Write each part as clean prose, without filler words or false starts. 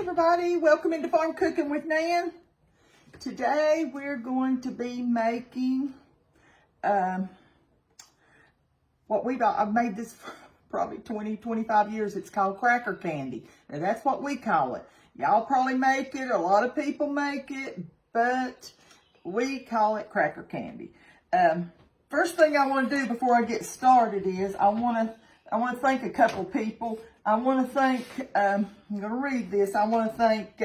everybody, welcome into Farm Cooking with Nan. Today we're going to be making I've made this for probably 20-25 years. It's called cracker candy. Now that's what we call it. Y'all probably make it, a lot of people make it, but we call it cracker candy. First thing I want to do before I get started is I want to thank a couple people. I want to thank, I'm going to read this. I want to thank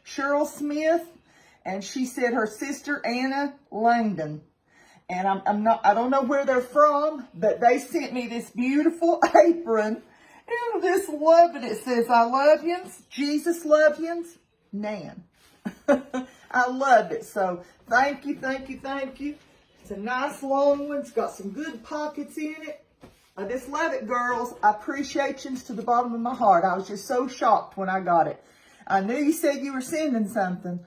Cheryl Smith, and she said her sister Anna Langdon. And I don't know where they're from, but they sent me this beautiful apron. And I just love it. It says, I love yins, Jesus love yins, Nan. I love it. So thank you, thank you, thank you. It's a nice long one. It's got some good pockets in it. I just love it, girls. I appreciate you to the bottom of my heart. I was just so shocked when I got it. I knew you said you were sending something,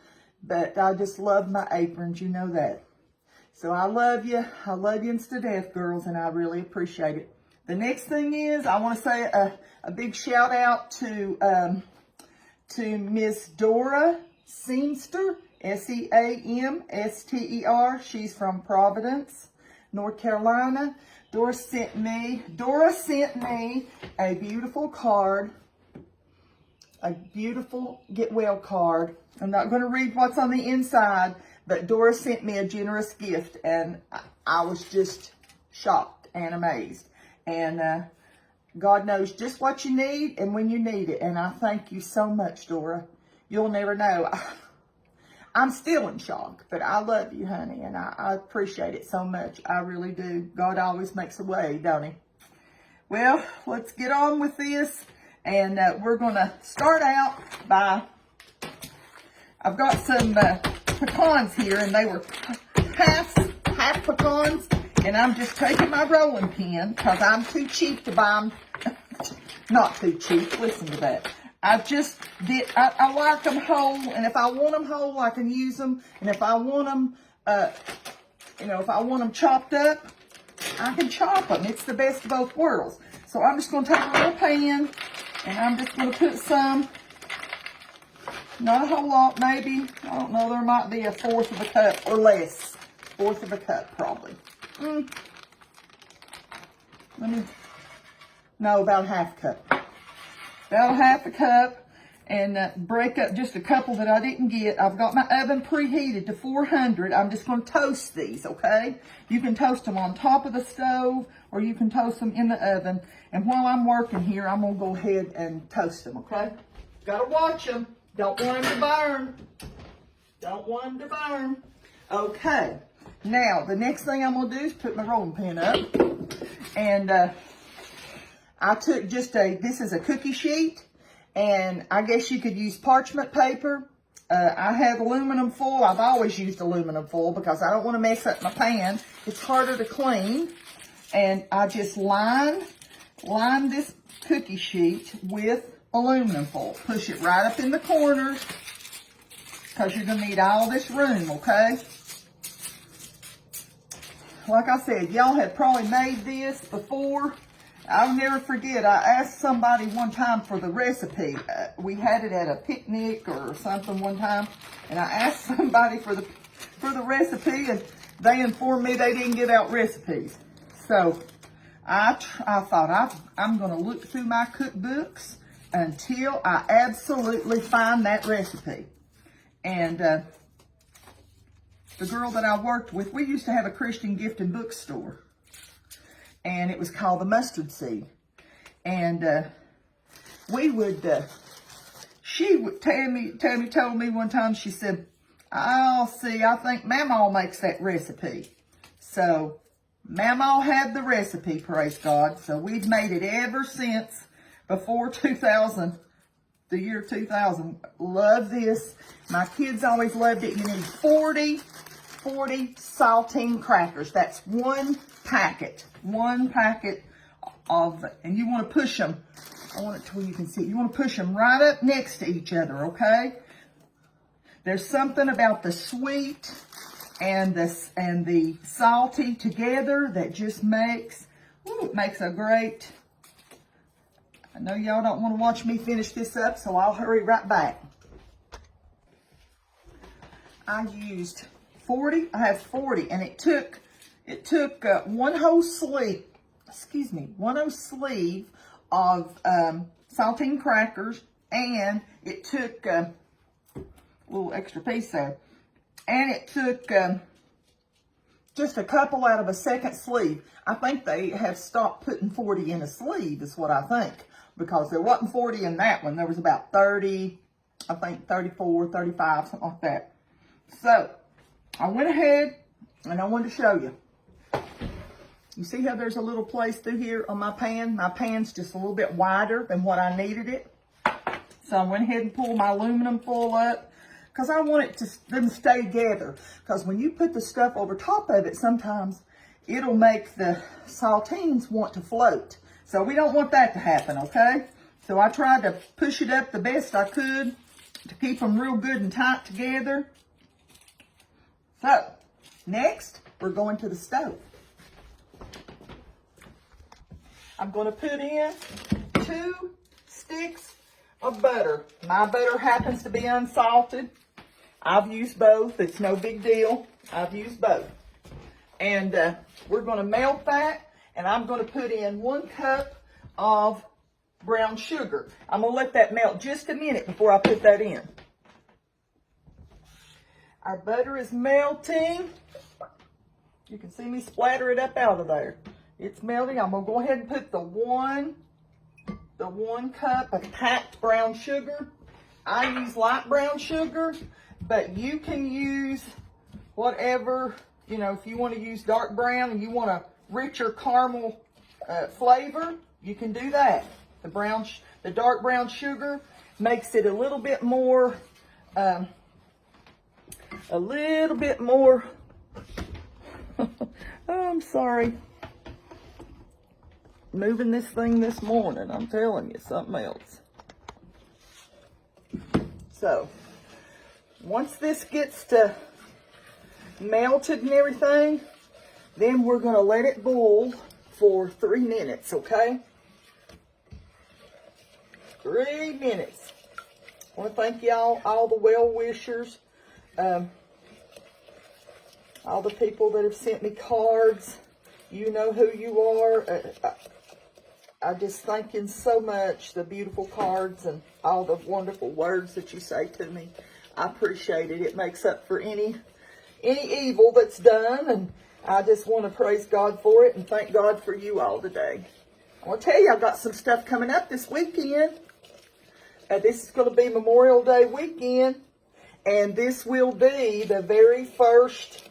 but I just love my aprons. You know that. So I love you. I love you to death, girls, and I really appreciate it. The next thing is I want to say a big shout out to Miss Dora Seamster, Seamster. She's from Providence, North Carolina. Dora sent me a beautiful card, a beautiful get well card. I'm not going to read what's on the inside, but Dora sent me a generous gift, and I was just shocked and amazed. And God knows just what you need and when you need it. And I thank you so much, Dora. You'll never know. I'm still in shock, but I love you, honey, and I appreciate it so much. I really do. God always makes a way, don't he? Well, let's get on with this, and we're going to start out by, I've got some pecans here, and they were half pecans, and I'm just taking my rolling pin, because I'm too cheap to buy them. Not too cheap, listen to that. I like them whole, and if I want them whole, I can use them. And if I want them, if I want them chopped up, I can chop them. It's the best of both worlds. So I'm just going to take a little pan, and I'm just going to put some, not a whole lot, maybe, I don't know, there might be a fourth of a cup or less. Fourth of a cup, probably. About half a cup. About half a cup, and break up just a couple that I didn't get. I've got my oven preheated to 400. I'm just going to toast these, okay? You can toast them on top of the stove, or you can toast them in the oven. And while I'm working here, I'm going to go ahead and toast them, okay? Got to watch them. Don't want them to burn. Don't want them to burn. Okay. Now, the next thing I'm going to do is put my rolling pin up. And I took this is a cookie sheet, and I guess you could use parchment paper. I have aluminum foil. I've always used aluminum foil because I don't want to mess up my pan. It's harder to clean. And I just line this cookie sheet with aluminum foil. Push it right up in the corners because you're going to need all this room, okay? Like I said, y'all have probably made this before. I'll never forget, I asked somebody one time for the recipe. We had it at a picnic or something one time, and I asked somebody for the recipe, and they informed me they didn't give out recipes. So I thought I'm going to look through my cookbooks until I absolutely find that recipe. And the girl that I worked with, we used to have a Christian gift and bookstore. And it was called the mustard seed. And Tammy told me one time, she said, I think Mamaw makes that recipe. So Mamaw had the recipe, praise God. So we've made it ever since before 2000, the year 2000. Love this. My kids always loved it. You need 40 saltine crackers. That's one packet of, and you want to push them. I want it to where you can see. You want to push them right up next to each other, okay? There's something about the sweet and the salty together that just makes, it makes a great, I know y'all don't want to watch me finish this up, so I'll hurry right back. I used 40. I have 40, and it took one whole sleeve. Excuse me, one whole sleeve of saltine crackers, and it took a little extra piece there, and it took just a couple out of a second sleeve. I think they have stopped putting 40 in a sleeve, is what I think, because there wasn't 40 in that one. There was about 30, I think 34, 35, something like that. So I went ahead and I wanted to show you. You see how there's a little place through here on my pan? My pan's just a little bit wider than what I needed it. So I went ahead and pulled my aluminum foil up, because I want it to them stay together. Because when you put the stuff over top of it, sometimes it'll make the saltines want to float. So we don't want that to happen, okay? So I tried to push it up the best I could to keep them real good and tight together. So, next, we're going to the stove. I'm going to put in 2 sticks of butter. My butter happens to be unsalted. I've used both. It's no big deal. I've used both. And we're going to melt that, and I'm going to put in 1 cup of brown sugar. I'm going to let that melt just a minute before I put that in. Our butter is melting. You can see me splatter it up out of there. It's melting. I'm going to go ahead and put the one cup of packed brown sugar. I use light brown sugar, but you can use whatever, you know, if you want to use dark brown and you want a richer caramel flavor, you can do that. The dark brown sugar makes it a little bit more, oh, I'm sorry. Moving this thing this morning, I'm telling you, something else. So, once this gets to melted and everything, then we're going to let it boil for 3 minutes, okay? 3 minutes. I want to thank y'all, all the well-wishers, all the people that have sent me cards. You know who you are. I just thank you so much, the beautiful cards and all the wonderful words that you say to me. I appreciate it. It makes up for any evil that's done, and I just want to praise God for it and thank God for you all today. I want to tell you, I've got some stuff coming up this weekend. This is going to be Memorial Day weekend, and this will be the very first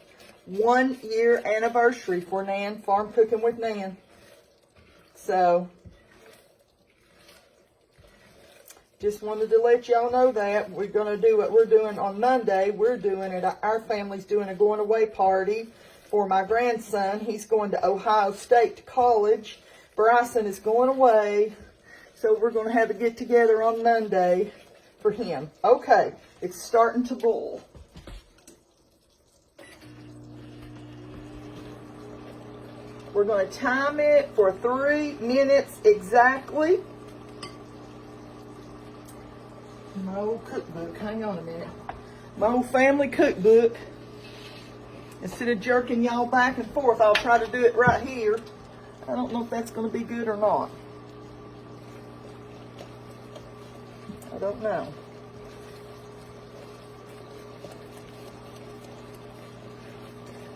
1-year anniversary for Nan, Farm Cooking with Nan. So, just wanted to let y'all know that we're going to do what we're doing on Monday. We're doing it. Our family's doing a going away party for my grandson. He's going to Ohio State to college. Bryson is going away. So we're going to have a get together on Monday for him. Okay, it's starting to boil. We're going to time it for 3 minutes exactly. My old cookbook, hang on a minute. My old family cookbook. Instead of jerking y'all back and forth, I'll try to do it right here. I don't know if that's going to be good or not. I don't know.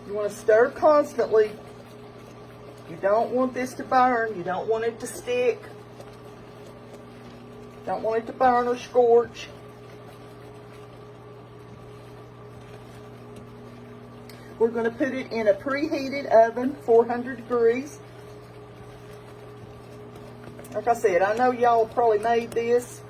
You want to stir constantly. You don't want this to burn. You don't want it to stick. Don't want it to burn or scorch. We're going to put it in a preheated oven, 400 degrees. Like I said, I know y'all probably made this.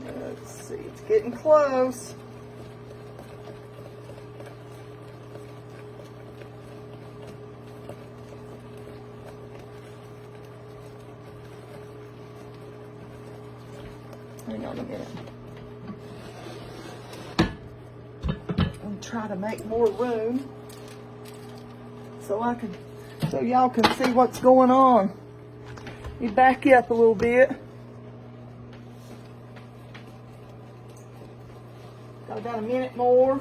Let's see, it's getting close. Hang on a minute. try to make more room so y'all can see what's going on. Let me back you up a little bit. Got a minute more.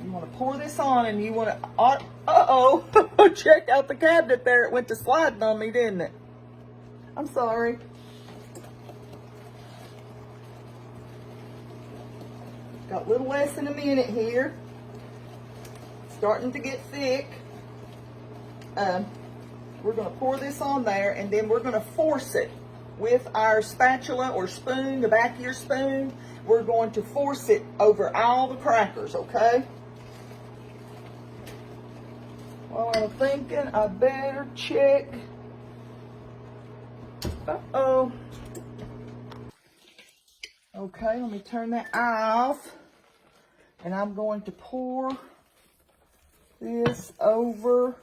You want to pour this on, and you want to, uh-oh, check out the cabinet there. It went to sliding on me, didn't it? I'm sorry. Got a little less than a minute here. Starting to get thick. We're going to pour this on there, and then we're going to force it with our spatula or spoon, the back of your spoon. We're going to force it over all the crackers, okay? Well, I'm thinking I better check. Uh-oh. Okay, let me turn that off. And I'm going to pour this over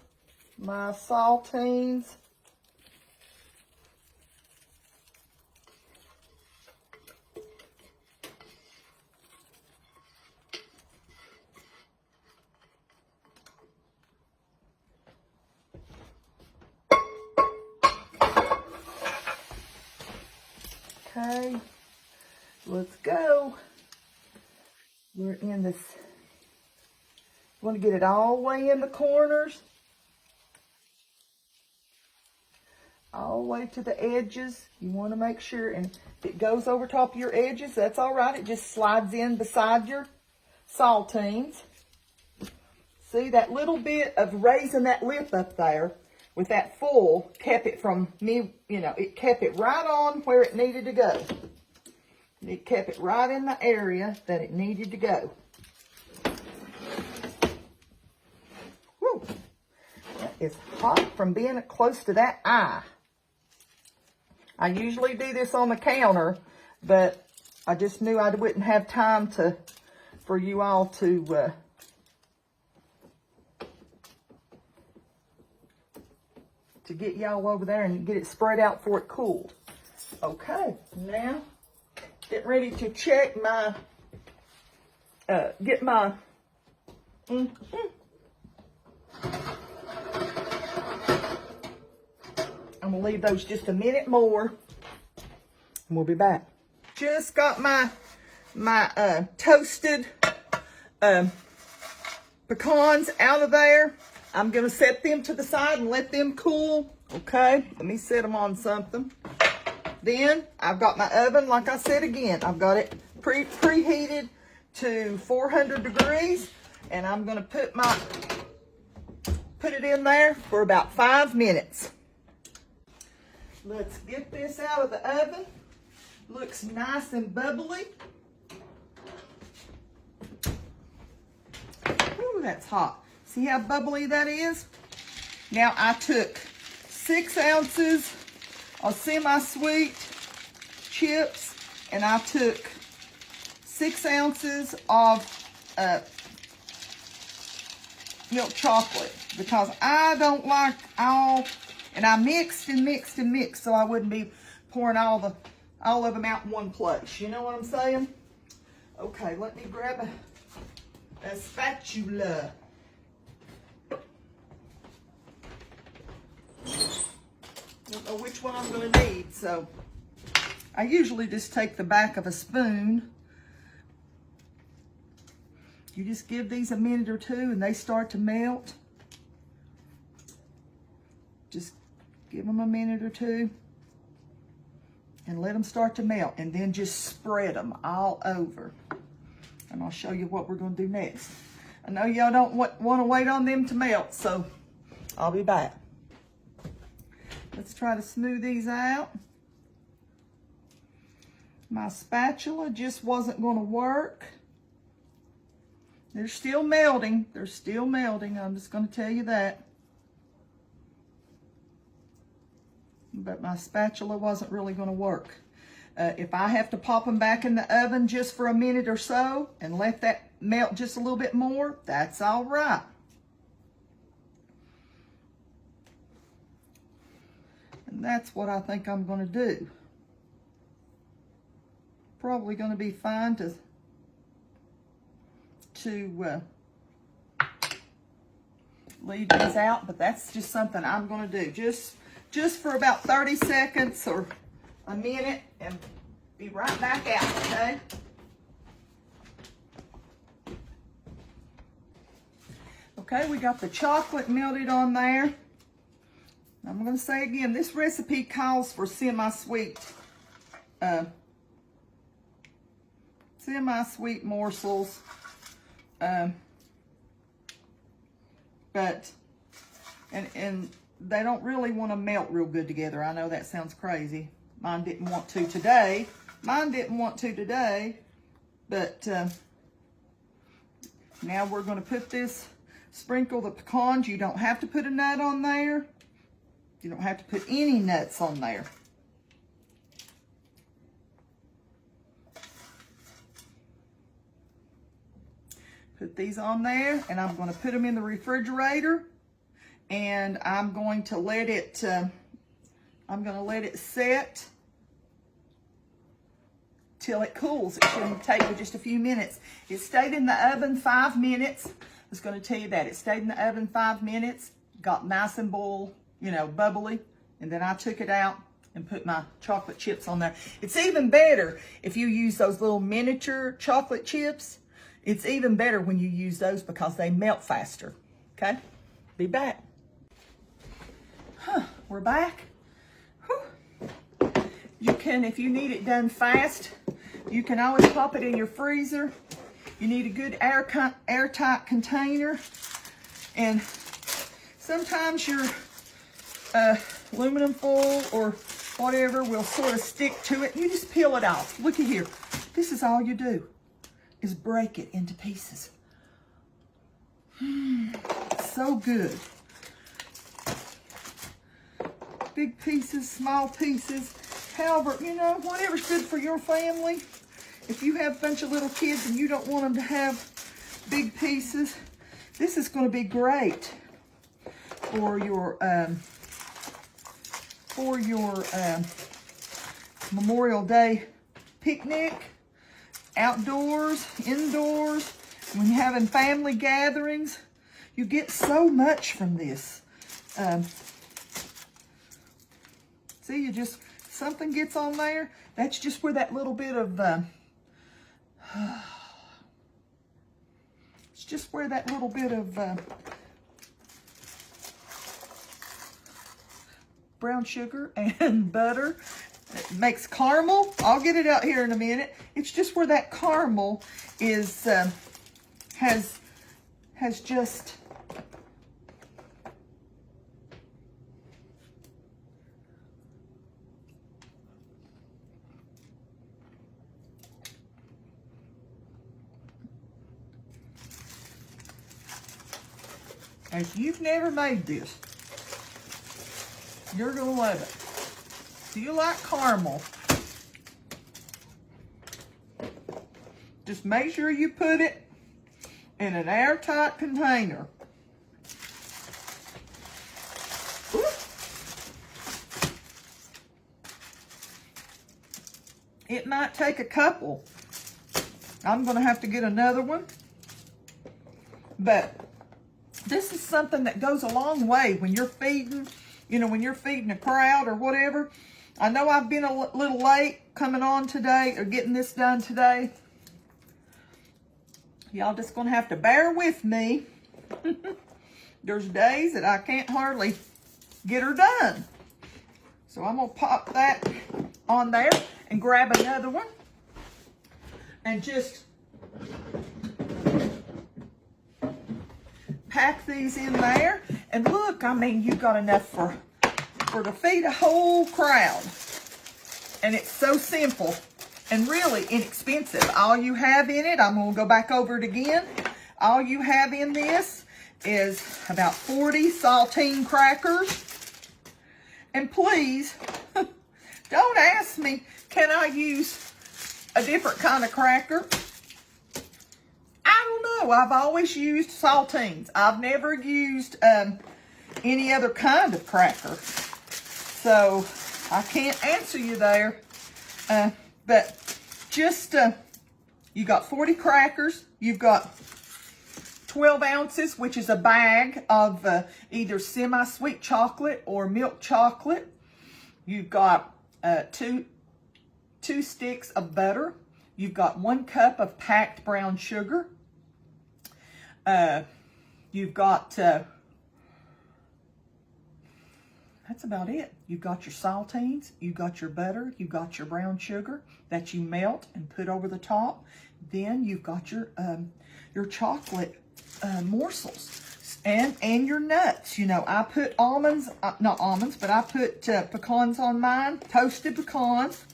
my saltines. Okay, let's go. We're in this. You want to get it all the way in the corners. All the way to the edges. You want to make sure, and if it goes over top of your edges, that's all right. It just slides in beside your saltines. See, that little bit of raising that lip up there with that full kept it from me, you know, it kept it right on where it needed to go. It kept it right in the area that it needed to go. Whew. That is hot from being close to that eye. I usually do this on the counter, but I just knew I wouldn't have time for you all to get y'all over there and get it spread out before it cooled. Okay, now get ready to check my, get my, I'm gonna leave those just a minute more and we'll be back. Just got my toasted pecans out of there. I'm gonna set them to the side and let them cool. Okay, let me set them on something. Then I've got my oven, like I said again, I've got it preheated to 400 degrees, and I'm gonna put it in there for about 5 minutes. Let's get this out of the oven. Looks nice and bubbly. Ooh, that's hot. See how bubbly that is? Now I took 6 ounces of semi-sweet chips, and I took 6 ounces of milk chocolate, because I don't like all, and I mixed and mixed and mixed so I wouldn't be pouring all of them out in one place. You know what I'm saying? Okay, let me grab a spatula. Don't know which one I'm going to need, so I usually just take the back of a spoon. You just give these a minute or two and they start to melt. Just give them a minute or two and let them start to melt, and then just spread them all over. And I'll show you what we're going to do next. I know y'all don't want to wait on them to melt, so I'll be back. Let's try to smooth these out. My spatula just wasn't going to work. They're still melting. They're still melting. I'm just going to tell you that. But my spatula wasn't really going to work. If I have to pop them back in the oven just for a minute or so and let that melt just a little bit more, that's all right. And that's what I think I'm going to do. probably going to be fine to leave these out, but that's just something I'm going to do just for about 30 seconds or a minute and be right back out, okay? Okay, we got the chocolate melted on there. I'm going to say again, this recipe calls for semi-sweet morsels. But they don't really want to melt real good together. I know that sounds crazy. Mine didn't want to today. But now we're going to put this, sprinkle the pecans. You don't have to put a nut on there. You don't have to put any nuts on there. Put these on there, and I'm going to put them in the refrigerator, and I'm going to let it set till it cools. It shouldn't take but just a few minutes. It stayed in the oven 5 minutes. I was going to tell you that. It stayed in the oven 5 minutes, got nice and bubbly, and then I took it out and put my chocolate chips on there. It's even better if you use those little miniature chocolate chips. It's even better when you use those because they melt faster. Okay? Be back. We're back. Whew. You can, if you need it done fast, you can always pop it in your freezer. You need a good airtight container. And sometimes your aluminum foil or whatever will sort of stick to it. You just peel it off. Look at here. This is all you do, is break it into pieces. So good. Big pieces, small pieces, however, whatever's good for your family. If you have a bunch of little kids and you don't want them to have big pieces, this is going to be great for your Memorial Day picnic, outdoors, indoors, when you're having family gatherings. You get so much from this. See, something gets on there. That's just where that little bit of, it's just where that little bit of brown sugar and butter makes caramel. I'll get it out here in a minute. It's just where that caramel is, has just, as you've never made this, you're gonna love it. Do you like caramel? Just make sure you put it in an airtight container. It might take a couple. I'm gonna have to get another one. But this is something that goes a long way when you're feeding, when you're feeding a crowd or whatever. I know I've been a little late coming on today or getting this done today. Y'all just gonna have to bear with me. There's days that I can't hardly get her done. So I'm gonna pop that on there and grab another one and just pack these in there. And look, I mean, you got enough for to feed a whole crowd. And it's so simple and really inexpensive. All you have in it, I'm going to go back over it again. All you have in this is about 40 saltine crackers. And please, don't ask me, can I use a different kind of cracker? I don't know. I've always used saltines. I've never used any other kind of cracker. So I can't answer you there. But just, you got 40 crackers. You've got 12 ounces, which is a bag of either semi-sweet chocolate or milk chocolate. You've got two sticks of butter. You've got 1 cup of packed brown sugar. You've got, that's about it. You've got your saltines, you've got your butter, you've got your brown sugar that you melt and put over the top. Then you've got your chocolate morsels and your nuts. You know, I put almonds, not almonds, but I put pecans on mine, toasted pecans.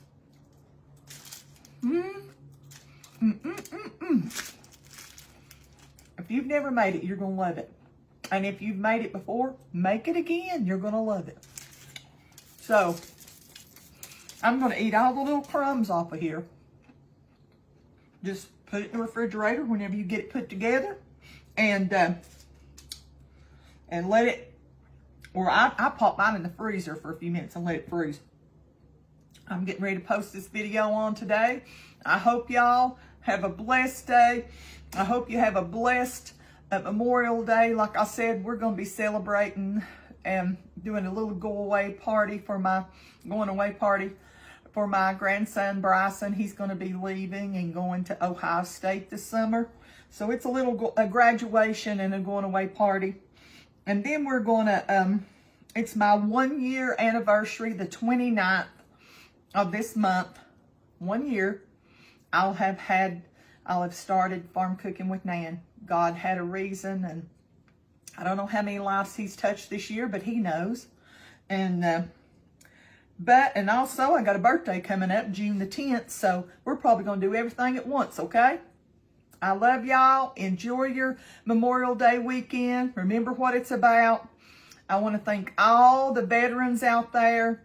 If you've never made it, you're going to love it. And if you've made it before, make it again. You're going to love it. So, I'm going to eat all the little crumbs off of here. Just put it in the refrigerator whenever you get it put together. And let it, or I pop mine in the freezer for a few minutes and let it freeze. I'm getting ready to post this video on today. I hope y'all have a blessed day. I hope you have a blessed Memorial Day. Like I said, we're going to be celebrating and doing a little going away party for my grandson Bryson. He's going to be leaving and going to Ohio State this summer. So it's a graduation and a going away party. And then we're going to, it's my 1 year anniversary, the 29th of this month. 1 year, I'll have started Farm Cooking with Nan. God had a reason, and I don't know how many lives he's touched this year, but he knows. And also I got a birthday coming up, June the 10th, so we're probably going to do everything at once, okay? I love y'all. Enjoy your Memorial Day weekend. Remember what it's about. I want to thank all the veterans out there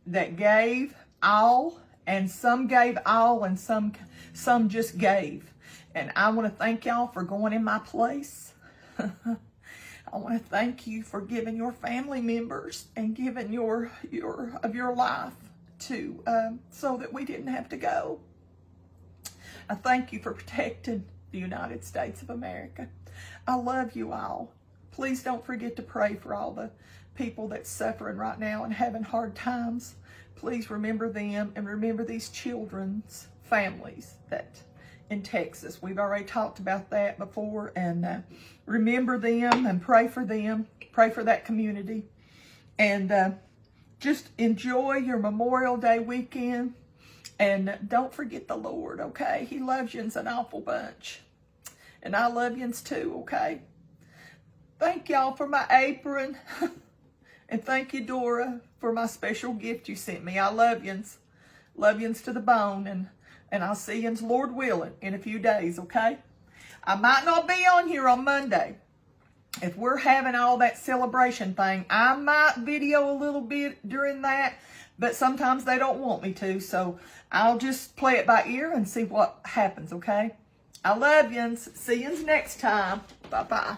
that gave all, and some gave all, and some just gave. And I want to thank y'all for going in my place. I want to thank you for giving your family members and giving your life to so that we didn't have to go. I thank you for protecting the United States of America. I love you all. Please don't forget to pray for all the people that's suffering right now and having hard times. Please remember them and remember these children's families that in Texas. We've already talked about that before, and remember them and pray for them. Pray for that community. And just enjoy your Memorial Day weekend. And don't forget the Lord, okay? He loves yous an awful bunch. And I love yous too, okay? Thank y'all for my apron. And thank you, Dora, for my special gift you sent me. I love yous. Love yous to the bone. And I'll see yous, Lord willing, in a few days, okay? I might not be on here on Monday. If we're having all that celebration thing, I might video a little bit during that, but sometimes they don't want me to, so I'll just play it by ear and see what happens, okay? I love yous. See yous next time. Bye-bye.